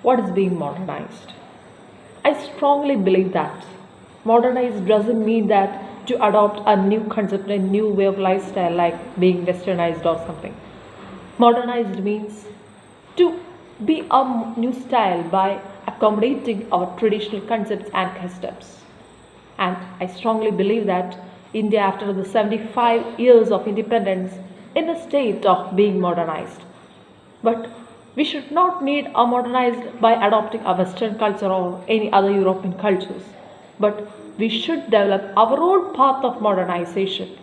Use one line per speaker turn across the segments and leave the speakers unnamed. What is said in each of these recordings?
what is being modernized? I strongly believe that modernized doesn't mean that to adopt a new concept, a new way of lifestyle like being westernized or something. Modernized means to be a new style by accommodating our traditional concepts and customs. And I strongly believe that India, after the 75 years of independence, in a state of being modernized. But we should not need a modernized by adopting a Western culture or any other European cultures. But we should develop our own path of modernization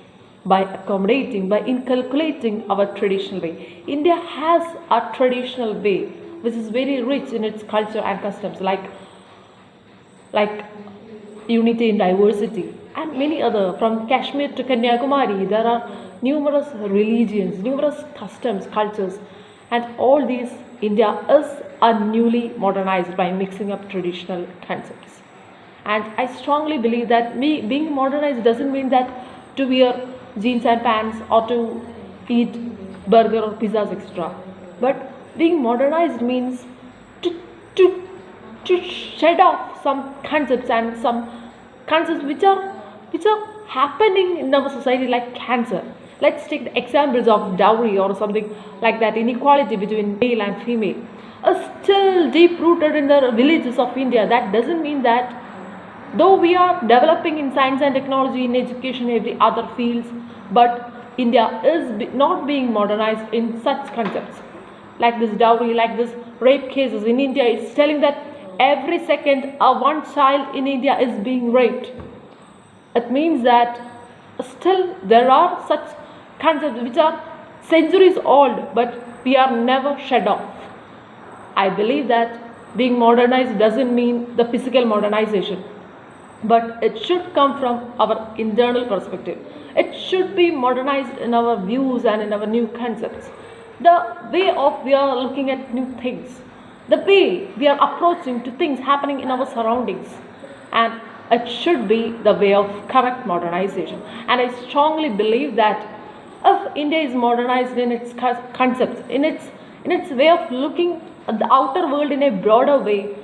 by accommodating, by inculcating our traditional way. India has a traditional way which is very rich in its culture and customs, like unity in diversity and many other. From Kashmir to Kanyakumari, there are numerous religions, numerous customs, cultures, and all these India is a newly modernized by mixing up traditional concepts. And I strongly believe that being modernized doesn't mean that to wear jeans and pants or to eat burger or pizzas extra. But being modernized means to, to, to shed off some concepts and some concepts which are happening in our society like cancer. Let's take the examples of dowry or something like that. Inequality between male and female are still deep rooted in the villages of India. That doesn't mean that though we are developing in science and technology, in education, every other fields, but India is not being modernized in such concepts like this dowry, like this rape cases in India. It's telling that every second one child in India is being raped. It means that still there are such concepts which are centuries old, but we are never shed off. I believe that being modernized doesn't mean the physical modernization, but it should come from our internal perspective. It should be modernized in our views and in our new concepts. The way of we are looking at new things, the way we are approaching to things happening in our surroundings, and it should be the way of correct modernization. And I strongly believe that if India is modernized in its concepts, in its way of looking at the outer world in a broader way,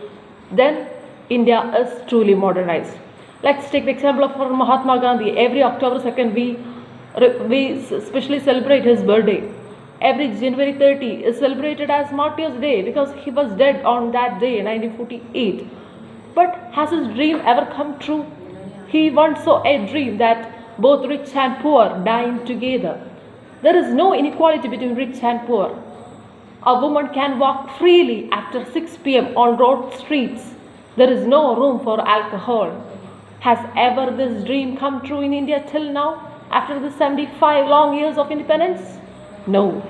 then India is truly modernized. Let's take the example of Mahatma Gandhi. Every October 2nd, we especially celebrate his birthday. Every January 30 is celebrated as Martyrs' Day because he was dead on that day in 1948. But has his dream ever come true? He once saw a dream that both rich and poor dine together. There is no inequality between rich and poor. A woman can walk freely after 6 p.m. on road streets. There is no room for alcohol. Has ever this dream come true in India till now, after the 75 long years of independence? No.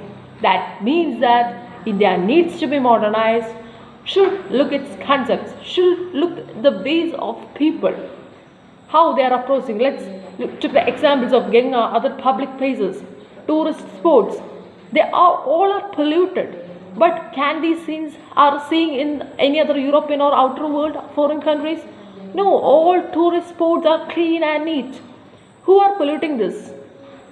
That means that India needs to be modernized, should look its concepts, should look the ways of people, how they are approaching. Let's take the examples of Ganga, other public places, tourist spots. They are all are polluted. But can these scenes are seeing in any other European or outer world, foreign countries? No, all tourist spots are clean and neat. Who are polluting this?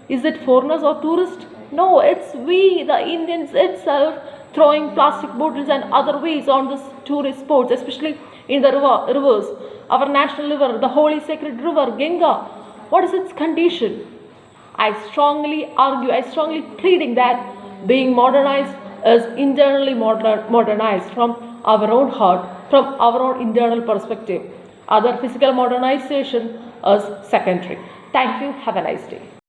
Is it foreigners or tourists? No, it's we, the Indians itself, throwing plastic bottles and other waste on this tourist spots, especially in the rivers. Our national river, the holy sacred river, Ganga. What is its condition? I strongly argue, I strongly pleading that being modernized is internally modernized from our own heart, from our own internal perspective. Other physical modernization is secondary. Thank you. Have a nice day.